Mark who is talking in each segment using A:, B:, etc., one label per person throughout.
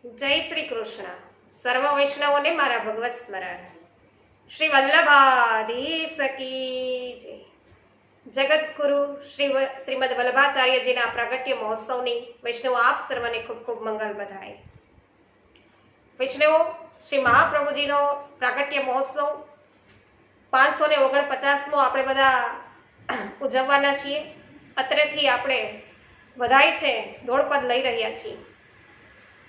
A: जय श्री कृष्ण। सर्व वैष्णवोने मारा भगवत स्मरण। श्री वल्लभाधीश की जय। जगद्गुरु श्रीमद वल्लभाचार्य जी ना प्रागट्य महोत्सवनी वैष्णव आप सर्वने खूब खूब मंगल बधाई। वैष्णव श्री महाप्रभुजी नो प्रागट्य महोत्सव 549मो આપણે બધા ઉજવવાના છીએ। અત્રેથી આપણે બધાય છે ધોળપદ લઈ રહ્યા છીએ।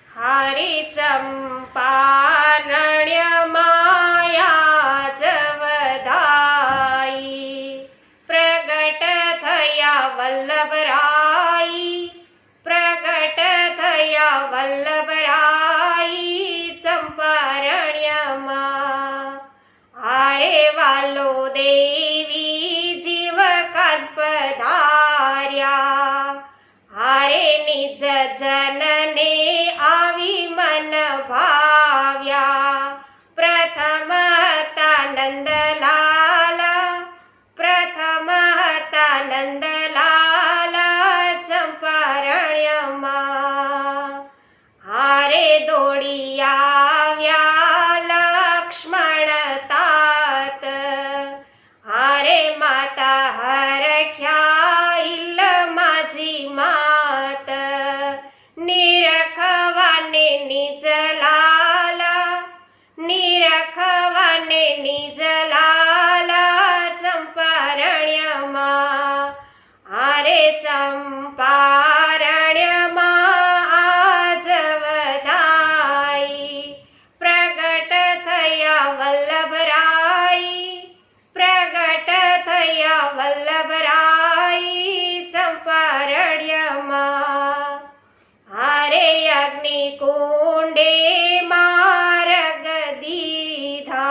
A: हरि चंपारण्य माया जवदाई प्रगट थया वल्लभराई प्रगट थया वल्लभराई चंपारण्य मां हारे वालो देवी जीव काज पधार्या हारे निज जनने आवी मन भाव्या प्रथम हता नंदलाल प्रथम हता नंदलाल चंपारण्य मां हारे दौड़ी आव्या लक्ष्मण तात हारे माता हरख्या इल्ल माझी मात निरखवाने निज लाला निरखवाने निज लाला चंपारण्य मां हारे चंपारण्य मां आज वधाई प्रगट थया वल्लभराई प्रगट थया वल्लभराई चंपारण्य मां हारे अग्निकुंडे मार्ग दीधा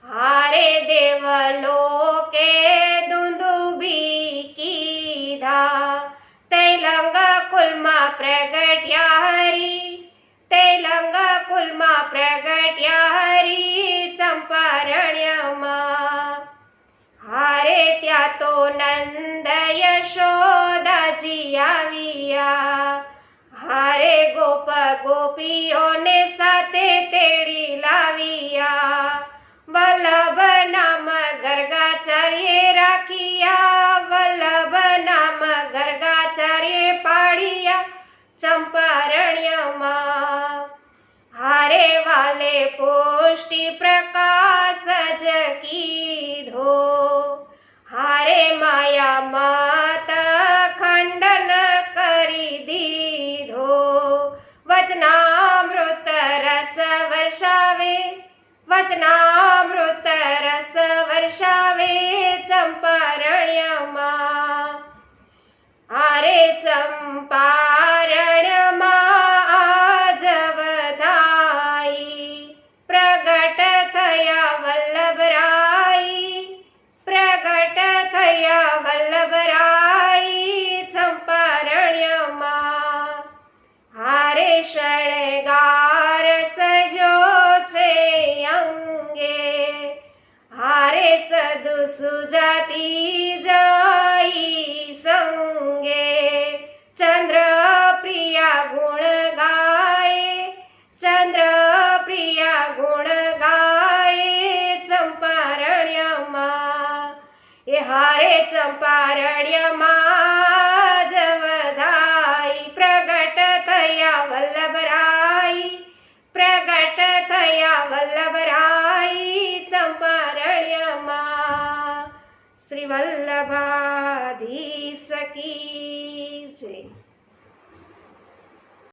A: हारे देवलोके दुंदुभी कीधा तैलंग कुलमा प्रगट्या हरि तैलंग कुलमा प्रगट्या हरि चंपारण्य मां हारे त्या तो नंद यशोदाजी आविया हारे गोप गोपीओ ने साथे तेड़ी लाविया वल्लभ नाम गर्गाचार्य राखिया वल्लभ नाम गर्गाचार्य पाड़िया चंपारण्य मां हारे वाले पुष्टि प्रकाश कीधो हारे माया माता खंडन करी दीधो वचनामृत रस वर्षावे वचनामृत रस वर्षावे चंपारण्य मां हारे चंपारण्य मां आज वधाई प्रगट थया वल्लभराई प्रगट थया वल्लभराई चंपारण्य मां हारे शणगार सजो छे अंगे हारे सदु सुजाति जाई संगे चंद्र प्रिया गुण गाए चंद्र प्रिया गुण गाए चंपारण्य मां ए हारे चंपारण्य मां जवधाई प्रगट थया वल्लभराई प्रगट थया वल्लभराई चंपारण्य मां श्री वल्लभाधीश की